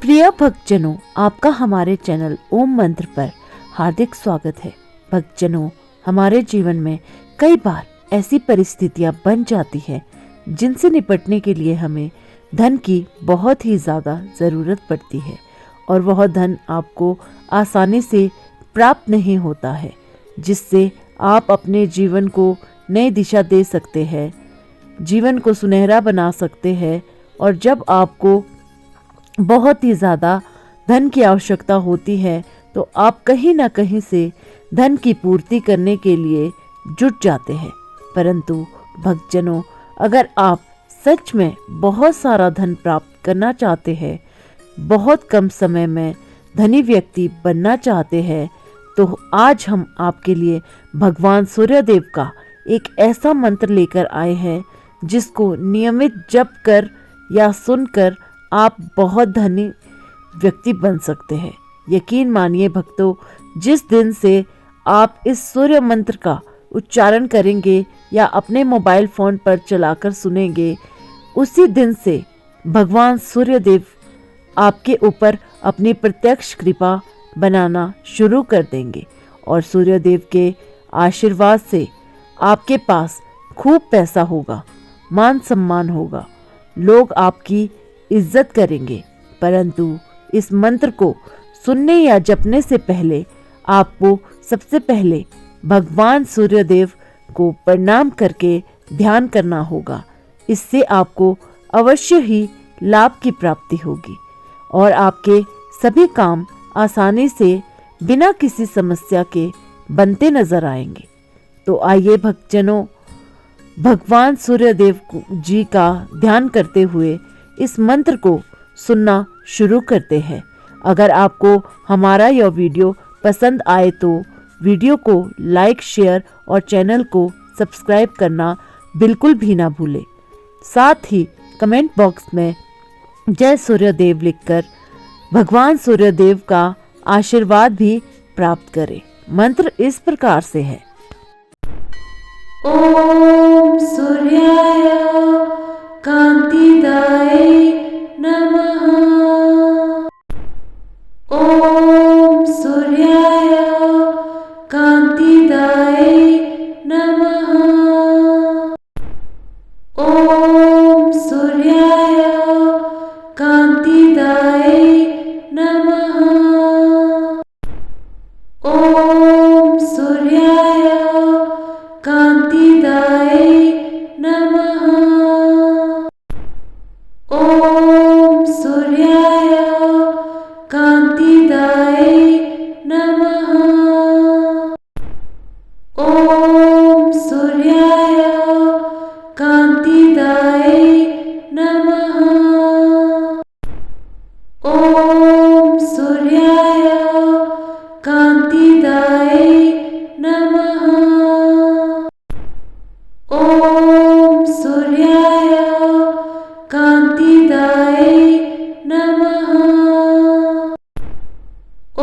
प्रिय भक्तजनों, आपका हमारे चैनल ओम मंत्र पर हार्दिक स्वागत है। भक्तजनों, हमारे जीवन में कई बार ऐसी परिस्थितियां बन जाती हैं जिनसे निपटने के लिए हमें धन की बहुत ही ज़्यादा ज़रूरत पड़ती है और वह धन आपको आसानी से प्राप्त नहीं होता है, जिससे आप अपने जीवन को नई दिशा दे सकते हैं, जीवन को सुनहरा बना सकते हैं। और जब आपको बहुत ही ज़्यादा धन की आवश्यकता होती है तो आप कहीं ना कहीं से धन की पूर्ति करने के लिए जुट जाते हैं। परंतु भक्तजनों, अगर आप सच में बहुत सारा धन प्राप्त करना चाहते हैं, बहुत कम समय में धनी व्यक्ति बनना चाहते हैं, तो आज हम आपके लिए भगवान सूर्यदेव का एक ऐसा मंत्र लेकर आए हैं जिसको नियमित जप कर या सुनकर आप बहुत धनी व्यक्ति बन सकते हैं। यकीन मानिए भक्तों, जिस दिन से आप इस सूर्य मंत्र का उच्चारण करेंगे या अपने मोबाइल फ़ोन पर चलाकर सुनेंगे, उसी दिन से भगवान सूर्यदेव आपके ऊपर अपनी प्रत्यक्ष कृपा बनाना शुरू कर देंगे और सूर्यदेव के आशीर्वाद से आपके पास खूब पैसा होगा, मान सम्मान होगा, लोग आपकी इज्जत करेंगे। परंतु इस मंत्र को सुनने या जपने से पहले आपको सबसे पहले भगवान सूर्यदेव को प्रणाम करके ध्यान करना होगा। इससे आपको अवश्य ही लाभ की प्राप्ति होगी और आपके सभी काम आसानी से बिना किसी समस्या के बनते नजर आएंगे। तो आइए भक्तजनों, भगवान सूर्यदेव जी का ध्यान करते हुए इस मंत्र को सुनना शुरू करते हैं। अगर आपको हमारा यह वीडियो पसंद आए तो वीडियो को लाइक, शेयर और चैनल को सब्सक्राइब करना बिल्कुल भी ना भूलें। साथ ही कमेंट बॉक्स में जय सूर्यदेव लिखकर भगवान सूर्यदेव का आशीर्वाद भी प्राप्त करें। मंत्र इस प्रकार से है। ओम सूर्याय कांतिदाय नमः। ओम सूर्याय कांतिदाय नमः। ओम सूर्याय कांतिदाय नमः। ओम सूर्याय कांतिदाय नमः। ओम सूर्याय कांतिदाय नमः। ओम सूर्याय कांतिदाय नमः। ओम सूर्याय कांतिदाय नमः। ओम सूर्याय कांतिदाय नमः। ओम सूर्याय कांतिदाय नमः।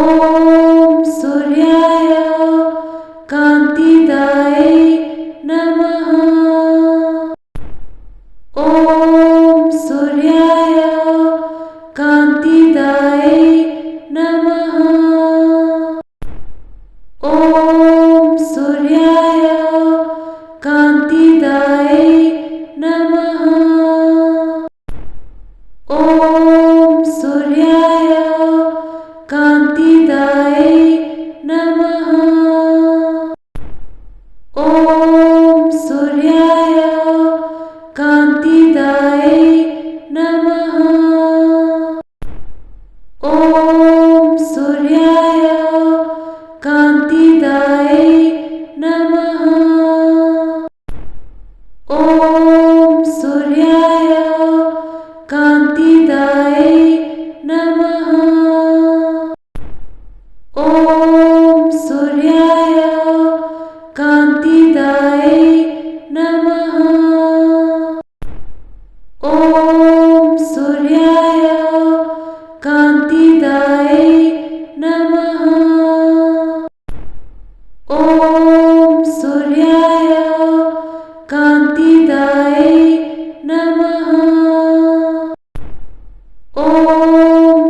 ओम सूर्याय कांतिदाय नमः। ओम सूर्याय कांतिदाय नमः। ओम सूर्याय कांतिदाय नमः। ओम सूर्याय कांतिदाय नमः। ओम सूर्याय कांतिदाय नमः। ओम सूर्याय कांतिदाय नमः। ओम सूर्याय कांतिदाय नमः। ओम सूर्याय कांतिदाय नमः। ओम सूर्याय कांतिदाय नमः। ओम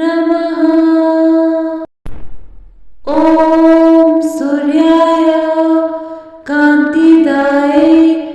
नमः। ॐ सूर्याय कान्तिदायै